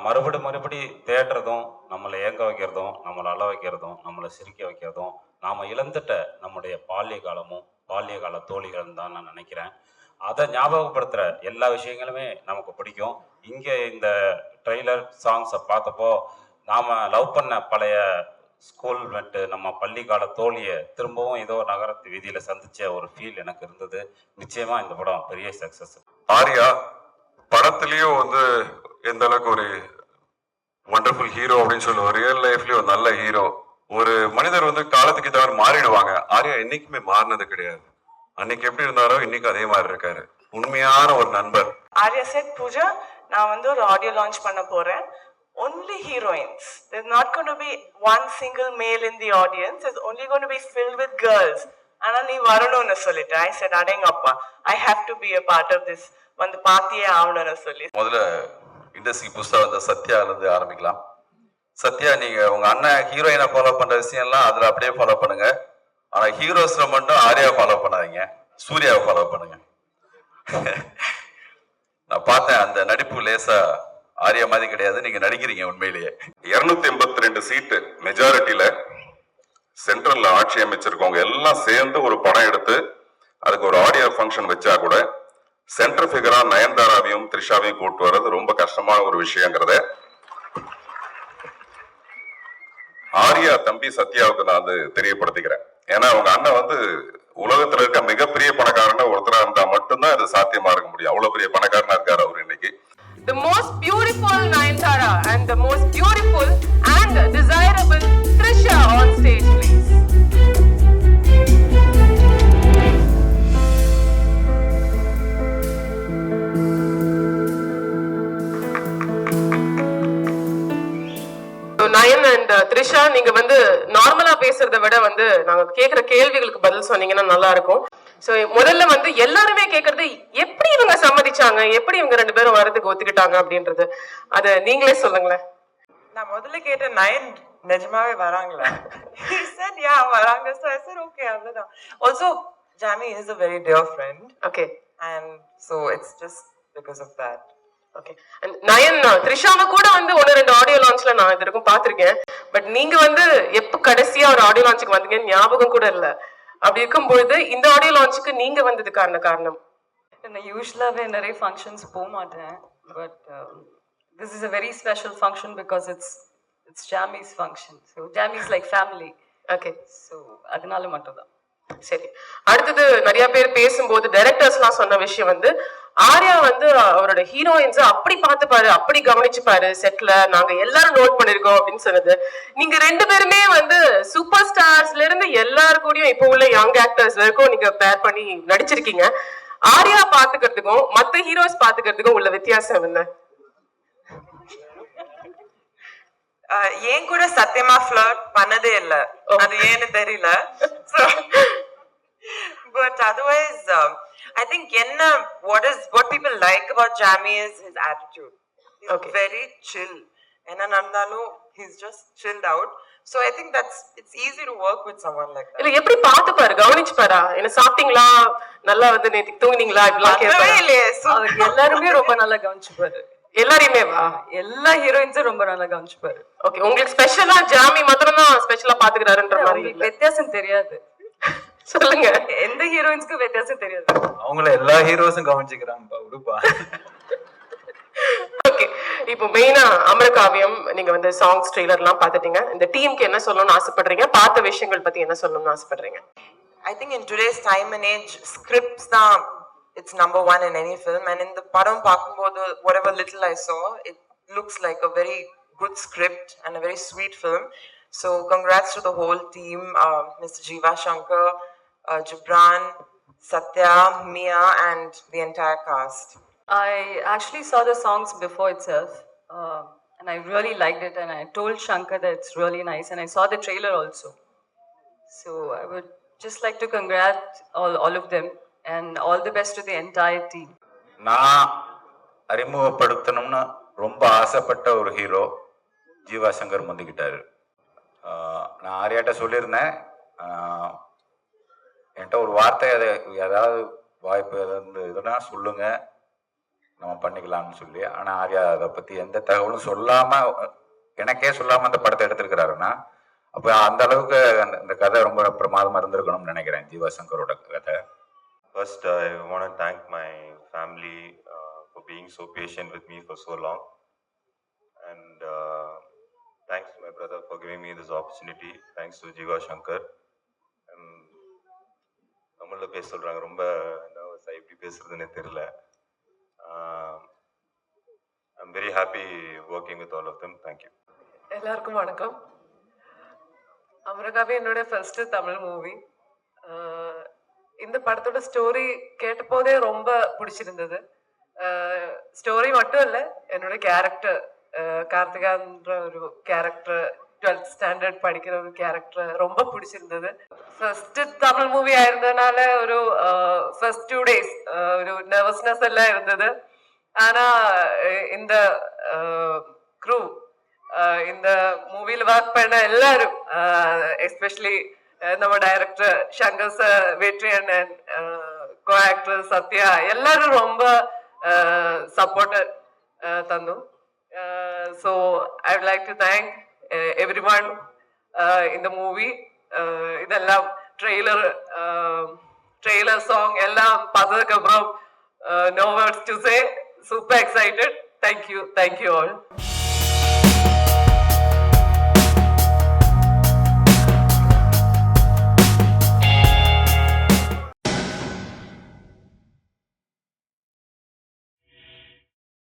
மறுபடி தேடுறதும், நம்மளை ஏங்க வைக்கிறதும், நம்மளை அழ வைக்கிறதும், நம்மளை சிரிக்க வைக்கிறதும், நாம் இழந்துட்ட நம்முடைய பால்ய காலமும், பால்ய கால தோழிகளும் தான் நான் நினைக்கிறேன். அதை ஞாபகப்படுத்துகிற எல்லா விஷயங்களுமே நமக்கு பிடிக்கும். இங்கே இந்த ட்ரெய்லர் சாங்ஸை பார்த்தப்போ, நாம் லவ் பண்ண பழைய ஸ்கூல் மெட்டு நம்ம பள்ளி கால தோழியை திரும்பவும் ஏதோ நகரத்து வீதியில் சந்திச்ச ஒரு ஃபீல் எனக்கு இருந்தது. நிச்சயமாக இந்த படம் பெரிய சக்ஸஸ். ஆர்யா படத்துலயும் எந்த அளவுக்கு ஒரு வண்டர்ஃபுல் ஹீரோ அப்படின்னு சொல்லுவோம். ரியல் லைஃப்லயும் ஒரு நல்ல ஹீரோ. ஒரு மனிதர் காலத்துக்கு தவிர மாறிடுவாங்க. ஆர்யா என்னைக்குமே மாறினது கிடையாது. அன்னைக்கு எப்படி இருந்தாரோ இன்னைக்கு அதே மாதிரி இருக்காரு. உண்மையான ஒரு நண்பர். ஆர்யா செட் பூஜா, நான் ஒரு ஆடியோ லான்ச் பண்ண போறேன். Only heroines. There's not going to be one single male in the audience. It's only going to be filled with girls. ஆனா நீ வரணும்னு சொல்லிட்டு I said அடேங்கப்பா, I have to be a part of this. பார்த்தியே ஆகணும்னு சொல்லி முதல்ல industry புதுசா வந்த சத்யால இருந்து ஆரம்பிக்கலாம். சத்யா, நீங்க உங்க அண்ணன் ஹீரோயினை ஃபாலோ பண்ற விஷயம்லாம் அதுல அப்படியே ஃபாலோ பண்ணுங்க. ஆனா ஹீரோஸ்ல மட்டும் ஆர்யா ஃபாலோ பண்ணாதீங்க, சூர்யாவை ஃபாலோ பண்ணுங்க. நான் பார்த்தேன், அந்த நடிப்பு லேசா ஆர்யா மாதிரி கிடையாது, நீங்க நடிக்கிறீங்க உண்மையிலேயே. 282 சீட்டு மெஜாரிட்டியில சென்ட்ரல்ல ஆட்சி அமைச்சிருக்கவங்க எல்லாம் சேர்ந்து ஒரு படம் எடுத்து அதுக்கு ஒரு ஆடியோ ஃபங்க்ஷன் வச்சா கூட சென்டர் ஃபிகரா நயன்தாராவையும் த்ரிஷாவையும் கூட்டு வர்றது ரொம்ப கஷ்டமான ஒரு விஷயங்கிறத ஆர்யா தம்பி சத்யாவுக்கு நான் தெரியப்படுத்திக்கிறேன். ஏன்னா அவங்க அண்ணன் உலகத்துல இருக்க மிகப்பெரிய பணக்காரன ஒருத்தரா இருந்தா மட்டும்தான் இது சாத்தியமா இருக்க முடியும். அவ்வளவு பெரிய பணக்காரனா இருக்காரு அவர் இன்னைக்கு. The most beautiful Nayanthara and the most beautiful and desirable Trisha on stage, please. Nine and Trisha, நீங்க நார்மலா பேசுறதை விட நாங்க கேக்குற கேள்விகளுக்கு பதில் சொன்னீங்கன்னா நல்லா இருக்கும். சோ முதல்ல எல்லாருமே கேக்குறது, எப்படி இவங்க சம்மதிச்சாங்க, எப்படி இவங்க 2 பேரும் வரதுக்கு ஒத்துக்கிட்டாங்க அப்படின்றது. அத நீங்களே சொல்லுங்களேன். நான் முதல்ல கேட்ட நயன் நிஜமாவே வராங்களா? He said yeah வராங்க. So I said okay, அவ்வளவுதான். Also Jamie is a very dear friend. Okay. And so it's just because of that. Okay. And Nayan த்ரிஷாவை கூட 1-2 ஆடியோ லான்ச்ல நான் இது வரைக்கும் பாத்திருக்கேன். பட் நீங்க எப்ப கடைசியா ஒரு ஆடியோ லான்ச்சுக்கு வந்தீங்க ஞாபகம் கூட இல்ல. அப்படி இருக்கும்போது இந்த ஆடியோ லான்ச்சுக்கு நீங்க வந்ததுக்கான காரணம்? நான் யூஸ்வலாவே நிறைய ஃபங்க்ஷன்ஸ் போக மாட்டேன். But this is a very special function because it's Jamie's function. So Jamie's like family. Okay. So அதனால மட்டும் தான். சரி, அடுத்தது நிறைய பேர் பேசும்போது டைரக்டர்ஸ்லாம் சொன்ன விஷயம் ஆர்யா அவரோட ஹீரோயின்ஸ் அப்படி பார்த்துப்பாரு, அப்படி கவனிச்சுப்பாரு செட்ல, நாங்க எல்லாரும் நோட் பண்ணிருக்கோம் அப்படின்னு சொன்னது. நீங்க 2 பேருமே சூப்பர் ஸ்டார்ஸ்ல இருந்து எல்லாரு கூடயும் இப்போ உள்ள யங் ஆக்டர்ஸ் வரைக்கும் நீங்க பேர் பண்ணி நடிச்சிருக்கீங்க. ஆர்யா பாத்துக்கிறதுக்கும் மத்த ஹீரோஸ் பாத்துக்கிறதுக்கும் உள்ள வித்தியாசம் என்ன? ஏன் கூட சத்தியமா ஃபிளர்ட் பண்ணதே இல்ல, அது ஏன்னு தெரியல. But otherwise, I think what people like about Jamie is his attitude. He's very chill. He's just chilled out. So I think it's easy to work with someone like that. இல்ல எப்படி பாத்துப்பாரு, கவனிச்சுப்பாரா? என்ன சாப்பிட்டீங்களா, நல்லா நேத்து தூங்குனீங்களா இப்படிலாம் கேட்பாரு. அவர் எல்லாருமே ரொம்ப நல்லா கவனிச்சுப்பாரு. எல்லாரையுமே எல்லா ஹீரோயின்ஸும் ரொம்ப நல்லா கவனிச்சுப்பாரு. ஓகே, உங்களுக்கு ஸ்பெஷலா ஜாமி மாத்திரம் தான் ஸ்பெஷலா பாத்துக்கிறாருன்ற மாதிரி வித்தியாசம் தெரியாது. சொல்லுங்க, எந்த ஹீரோயின்ஸ்க்கு வித்தியாசம் தெரியாது. அவங்கள எல்லா ஹீரோஸும் கவனிச்சுக்கிறாங்கப்பா, விடுப்பா. ஓகே, இப்போ மெயினா அமரகாவியம் நீங்க சாங்ஸ் ட்ரெய்லர்லாம் பாத்துட்டீங்க. இந்த டீமுக்கு என்ன சொல்லணும்னு ஆசைப்படுறீங்க, பார்த்த விஷயங்கள் பத்தி என்ன சொல்லணும்னு ஆசைப்படுறீங்க? I think in today's time and age, scripts தான் it's number 1 in any film, and in the padam paakumbodhu whatever little I saw, it looks like a very good script and a very sweet film. So congrats to the whole team, Mr. Jiva Shankar, Jibran, Satya, Mia and the entire cast. I actually saw the songs before itself, and I really liked it, and I told Shankar that it's really nice, and I saw the trailer also. So I would just like to congratulate all of them and all the best to the entire team. நான் அறிமுகப்படுத்தணும்னு ரொம்ப ஆசைப்பட்ட ஒரு hero Jeeva Shankar முந்திக்கிட்டாரு. நான் ஆர்யாட்ட சொல்லியிருந்தேன், என்கிட்ட ஒரு வார்த்தை, அதை ஏதாவது வாய்ப்பு இதுனா சொல்லுங்க, நம்ம பண்ணிக்கலாம்னு சொல்லி. ஆனா ஆர்யா அதை பத்தி எந்த தகவலும் சொல்லாம, எனக்கே சொல்லாம அந்த படத்தை எடுத்திருக்கிறாருன்னா, அப்ப அந்த அளவுக்கு அந்த கதை ரொம்ப பிரமாதமா இருந்திருக்கணும்னு நினைக்கிறேன், ஜீவா சங்கரோட கதை. First, I want to thank my family for being so patient with me for so long. And thanks to my brother for giving me this opportunity. Thanks to Jiva Shankar. தமிழில் பேச சொல்கிறாங்க, ரொம்ப நர்வஸாக எப்படி பேசுறதுன்னு தெரியல. I'm very happy working with all of them. Thank you. எல்லாருக்கும் வணக்கம். அமரகாவே என்னோட ஃபர்ஸ்ட் தமிழ் மூவி. இந்த படத்தோட ஸ்டோரி கேட்ட போதே ரொம்ப பிடிச்சிருந்தது. ஸ்டோரி மட்டும் இல்லை, என்னோட கேரக்டர் கார்த்திகான்ற ஒரு கேரக்டர், 12th ஸ்டாண்டர்ட் படிக்கிற ஒரு கேரக்டர் ரொம்ப பிடிச்சிருந்தது. ஃபர்ஸ்ட் தமிழ் மூவி ஆயிருந்ததுனால ஒரு ஃபர்ஸ்ட் 2 days ஒரு நர்வஸ்னஸ் எல்லாம் இருந்தது. ஆனா இந்த க்ரூ, இந்த மூவில ஒர்க் பண்ண எல்லாரும், எஸ்பெஷலி நம்ம டைரக்டர் சங்கர் சார், வெற்றி அண்ணன், கோ ஆக்டர் சத்யா, எல்லாரும் ரொம்ப சப்போர்ட் தந்தோம். So I would like to thank every one இந்த மூவி. இதெல்லாம் ட்ரெய்லர் சாங் எல்லாம் பார்த்ததுக்கு அப்புறம் no words to say. Super excited. Thank you all.